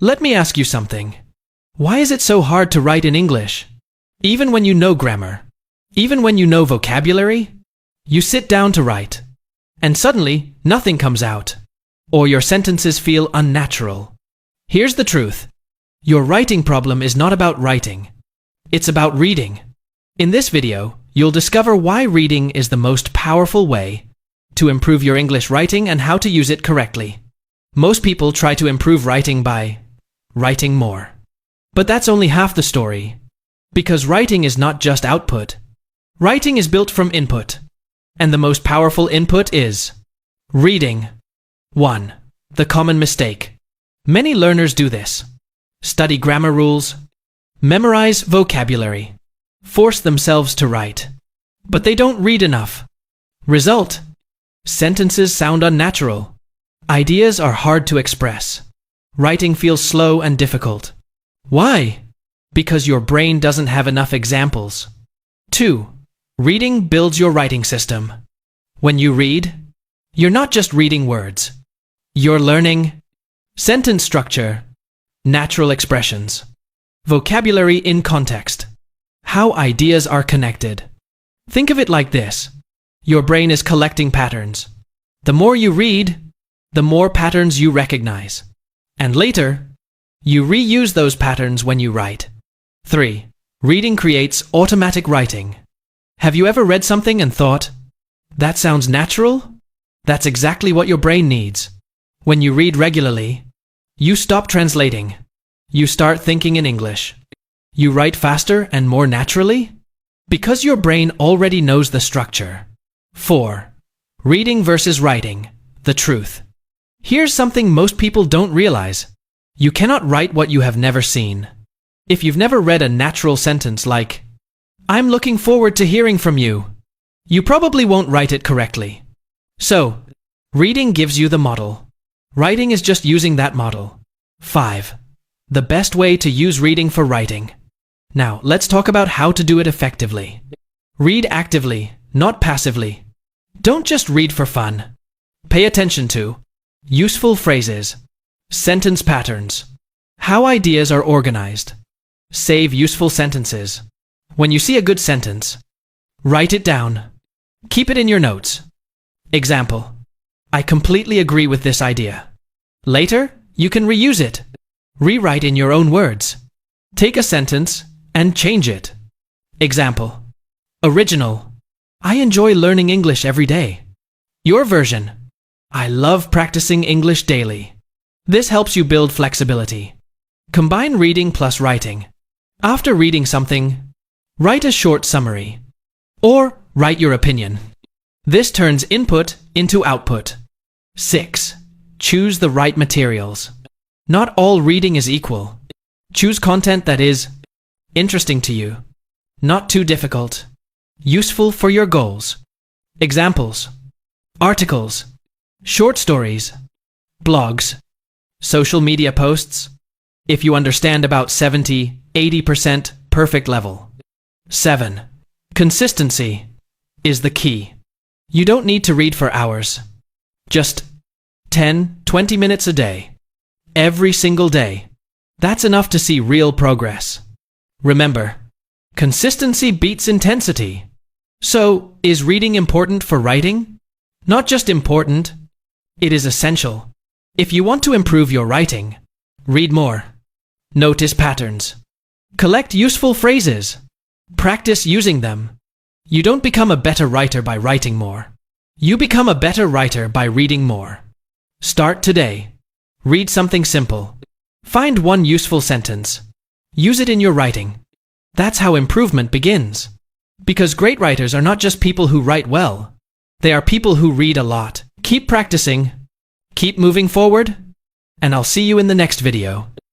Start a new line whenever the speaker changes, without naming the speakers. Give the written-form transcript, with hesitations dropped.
Let me ask you something. Why is it so hard to write in English? Even when you know grammar, even when you know vocabulary, you sit down to write, and suddenly nothing comes out, or your sentences feel unnatural. Here's the truth. Your writing problem is not about writing. It's about reading. In this video, you'll discover why reading is the most powerful way to improve your English writing and how to use it correctly. Most people try to improve writing by writing more. But that's only half the story. Because writing is not just output. Writing is built from input. And the most powerful input is reading. 1. The common mistake. Many learners do this. Study grammar rules, memorize vocabulary, force themselves to write. But they don't read enough. Result: sentences sound unnatural. Ideas are hard to express. Writing feels slow and difficult. Why? Because your brain doesn't have enough examples. 2. Reading builds your writing system. When you read, you're not just reading words. You're learning sentence structure, natural expressions, vocabulary in context, how ideas are connected. Think of it like this. Your brain is collecting patterns. The more you read, the more patterns you recognize. And later, you reuse those patterns when you write. 3. Reading creates automatic writing. Have you ever read something and thought, that sounds natural? That's exactly what your brain needs. When you read regularly, you stop translating. You start thinking in English. You write faster and more naturally because your brain already knows the structure. 4. Reading versus writing. The truth. Here's something most people don't realize. You cannot write what you have never seen. If you've never read a natural sentence like, "I'm looking forward to hearing from you," you probably won't write it correctly. So, reading gives you the model. Writing is just using that model. 5. The best way to use reading for writing. Now, let's talk about how to do it effectively. Read actively, not passively. Don't just read for fun. Pay attention to useful phrases, sentence patterns, how ideas are organized. Save useful sentences. When you see a good sentence, write it down. Keep it in your notes. Example: I completely agree with this idea. Later, you can reuse it. Rewrite in your own words. Take a sentence and change it. Example: original: I enjoy learning English every day. Your version: I love practicing English daily. This helps you build flexibility. Combine reading plus writing. After reading something, write a short summary. Or write your opinion. This turns input into output. 6. Choose the right materials. Not all reading is equal. Choose content that is interesting to you, not too difficult, useful for your goals. Examples: articles, short stories, blogs, social media posts. If you understand about 70–80% perfect level. 7. Consistency is the key. You don't need to read for hours. Just 10–20 minutes a day. Every single day. That's enough to see real progress. Remember, consistency beats intensity. So, is reading important for writing? Not just important, it is essential. If you want to improve your writing, read more. Notice patterns. Collect useful phrases. Practice using them. You don't become a better writer by writing more. You become a better writer by reading more. Start today. Read something simple. Find one useful sentence. Use it in your writing. That's how improvement begins. Because great writers are not just people who write well. They are people who read a lot. Keep practicing. Keep moving forward. And I'll see you in the next video.